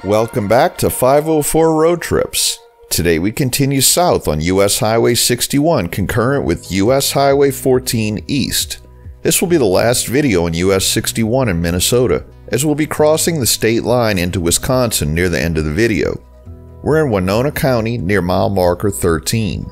Welcome back to 504 Road Trips. Today we continue south on US Highway 61 concurrent with US Highway 14 East. This will be the last video on US 61 in Minnesota, as we'll be crossing the state line into Wisconsin near the end of the video. We're in Winona County near mile marker 13.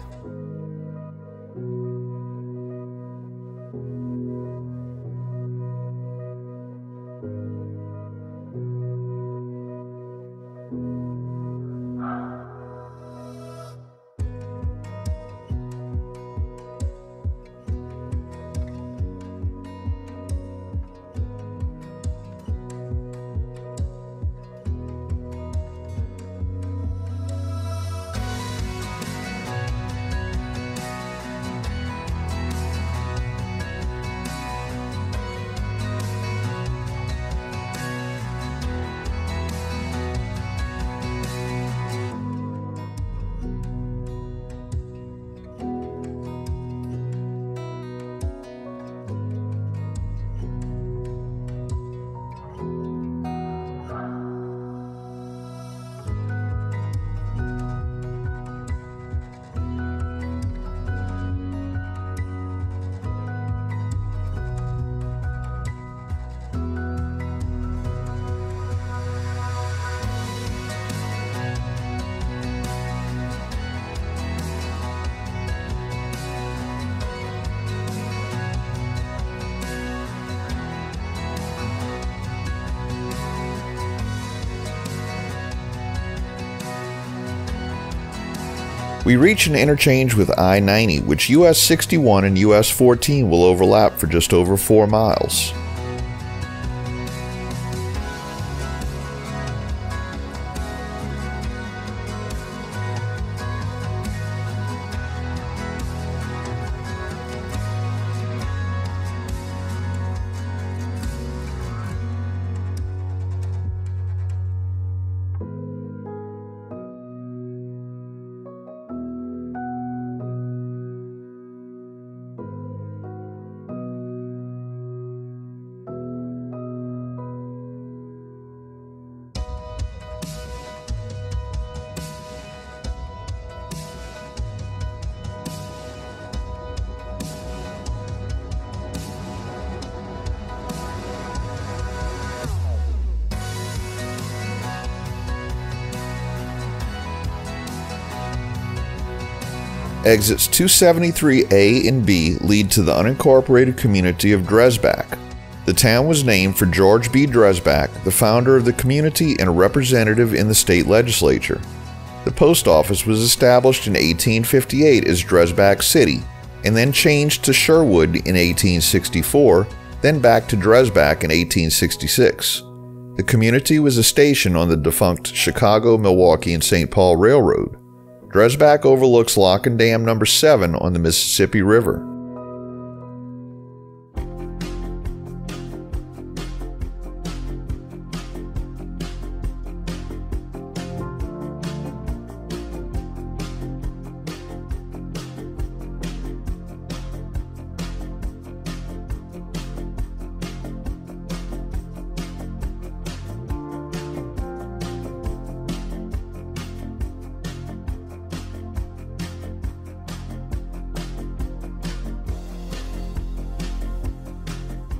We reach an interchange with I-90, which US-61 and US-14 will overlap for just over 4 miles. Exits 273A and B lead to the unincorporated community of Dresbach. The town was named for George B. Dresbach, the founder of the community and a representative in the state legislature. The post office was established in 1858 as Dresbach City, and then changed to Sherwood in 1864, then back to Dresbach in 1866. The community was a station on the defunct Chicago, Milwaukee, and St. Paul Railroad. Dresbach overlooks Lock and Dam No. 7 on the Mississippi River.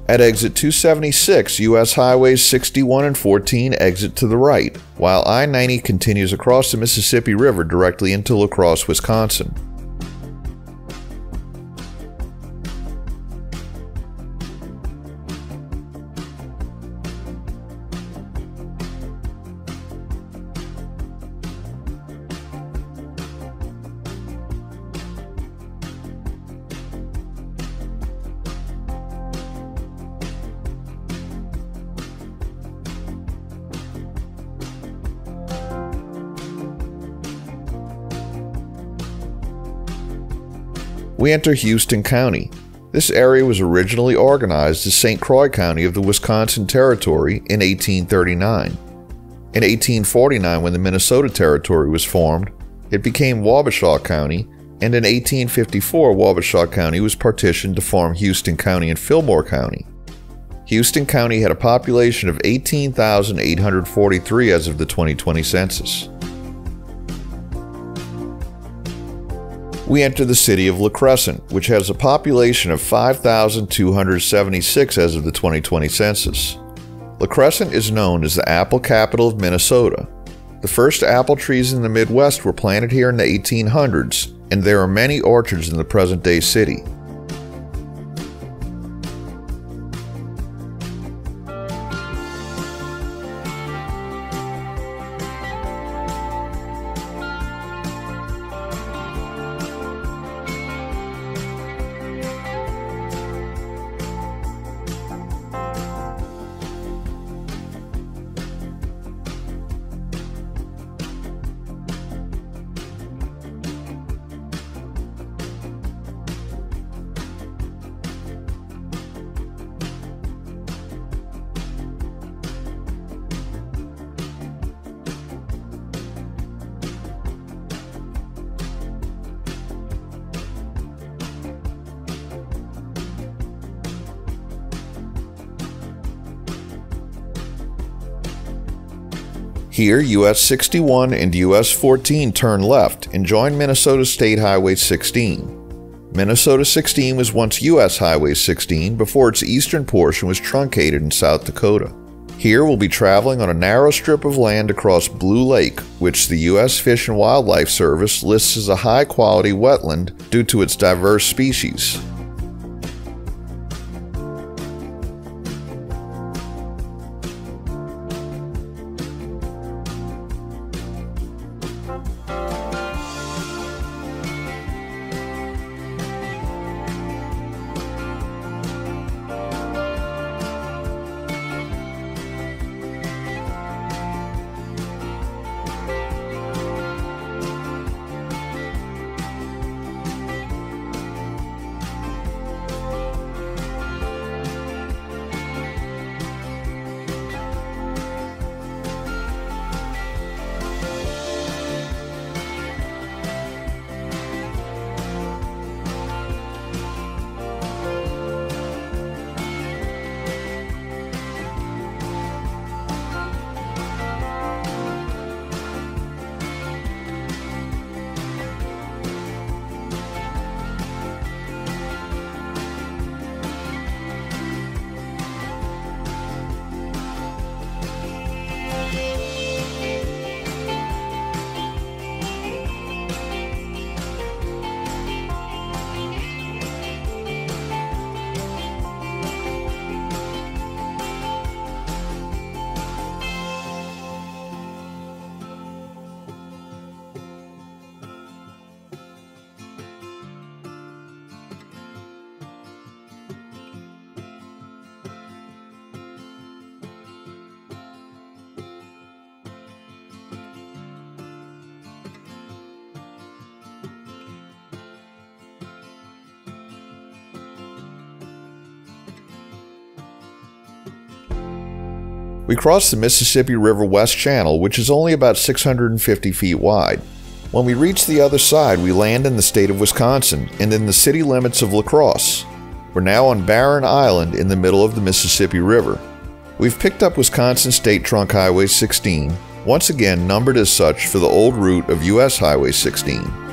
At exit 276, US Highways 61 and 14 exit to the right, while I-90 continues across the Mississippi River directly into La Crosse, Wisconsin. We enter Houston County. This area was originally organized as St. Croix County of the Wisconsin Territory in 1839. In 1849, when the Minnesota Territory was formed, it became Wabasha County, and in 1854, Wabasha County was partitioned to form Houston County and Fillmore County. Houston County had a population of 18,843 as of the 2020 census. We enter the city of Crescent, which has a population of 5,276 as of the 2020 census. Crescent is known as the apple capital of Minnesota. The first apple trees in the Midwest were planted here in the 1800s, and there are many orchards in the present-day city. Here, US-61 and US-14 turn left and join Minnesota State Highway 16. Minnesota 16 was once US Highway 16 before its eastern portion was truncated in South Dakota. Here we'll be traveling on a narrow strip of land across Blue Lake, which the U.S. Fish and Wildlife Service lists as a high-quality wetland due to its diverse species. We cross the Mississippi River West Channel, which is only about 650 feet wide. When we reach the other side, we land in the state of Wisconsin and in the city limits of La Crosse. We're now on Barren Island in the middle of the Mississippi River. We've picked up Wisconsin State Trunk Highway 16, once again numbered as such for the old route of US Highway 16.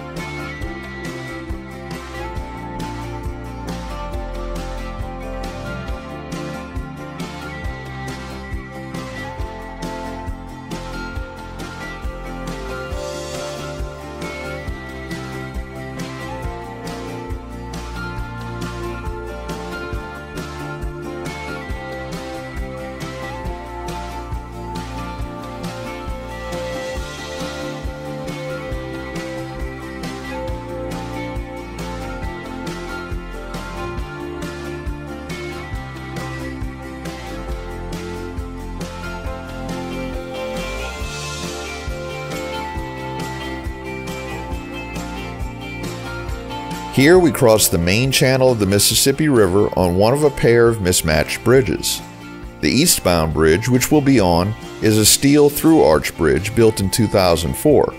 Here we cross the main channel of the Mississippi River on one of a pair of mismatched bridges. The eastbound bridge, which we'll be on, is a steel through-arch bridge built in 2004.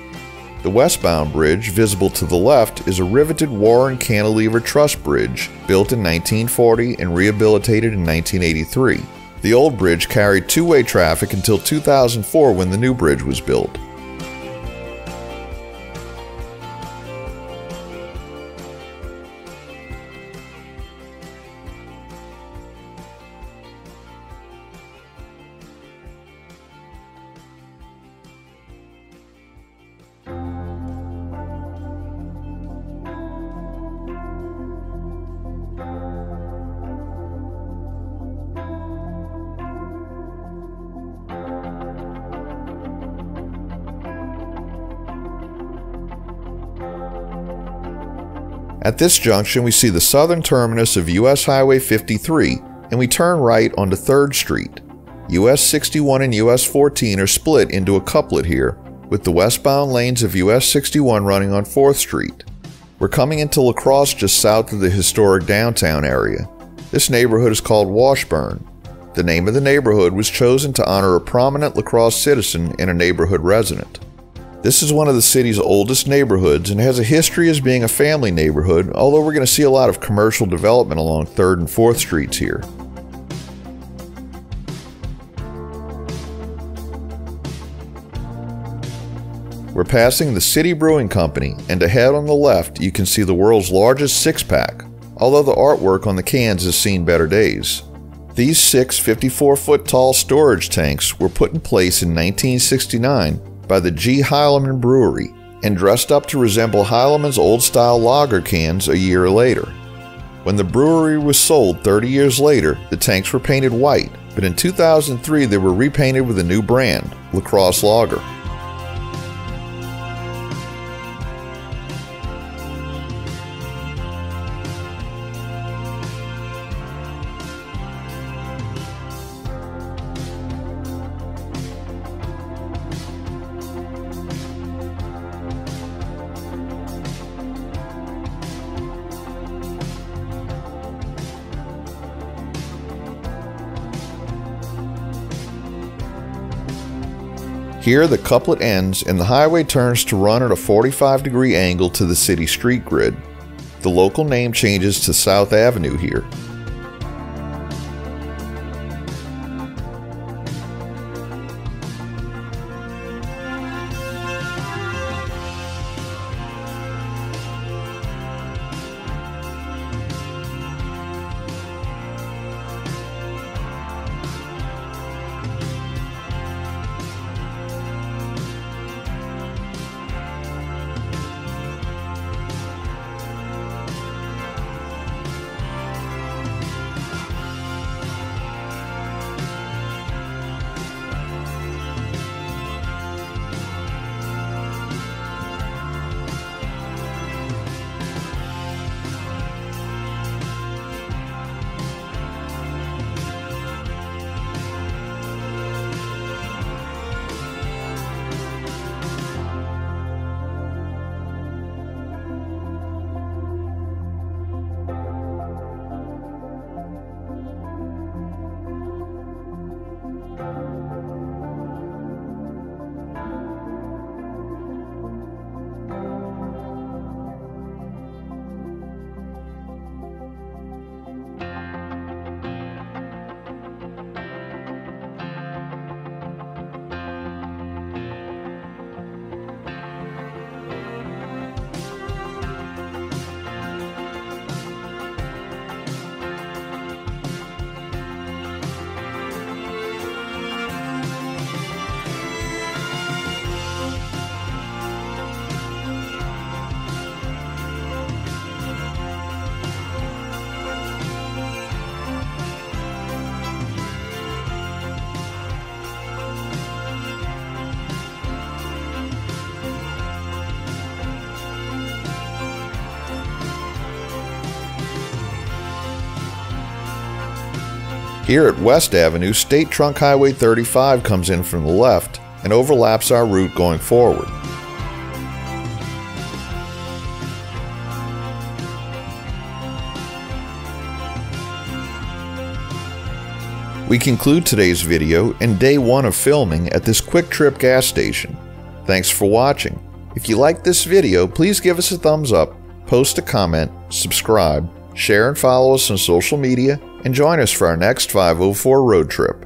The westbound bridge, visible to the left, is a riveted Warren cantilever truss bridge built in 1940 and rehabilitated in 1983. The old bridge carried two-way traffic until 2004 when the new bridge was built. At this junction, we see the southern terminus of US Highway 53, and we turn right onto 3rd Street. US-61 and US-14 are split into a couplet here, with the westbound lanes of US-61 running on 4th Street. We're coming into La Crosse just south of the historic downtown area. This neighborhood is called Washburn. The name of the neighborhood was chosen to honor a prominent La Crosse citizen and a neighborhood resident. This is one of the city's oldest neighborhoods and has a history as being a family neighborhood, although we're going to see a lot of commercial development along 3rd and 4th Streets here. We're passing the City Brewing Company, and ahead on the left you can see the world's largest six-pack, although the artwork on the cans has seen better days. These 6 54-foot tall storage tanks were put in place in 1969 by the G. Heileman Brewery and dressed up to resemble Heileman's old-style lager cans a year later. When the brewery was sold 30 years later, the tanks were painted white, but in 2003 they were repainted with a new brand, La Crosse Lager. Here the couplet ends and the highway turns to run at a 45-degree angle to the city street grid. The local name changes to South Avenue here. Here at West Avenue, State Trunk Highway 35 comes in from the left and overlaps our route going forward. We conclude today's video and day 1 of filming at this Quick Trip gas station. Thanks for watching. If you like this video, please give us a thumbs up, post a comment, subscribe, share and follow us on social media, and join us for our next 504 road trip.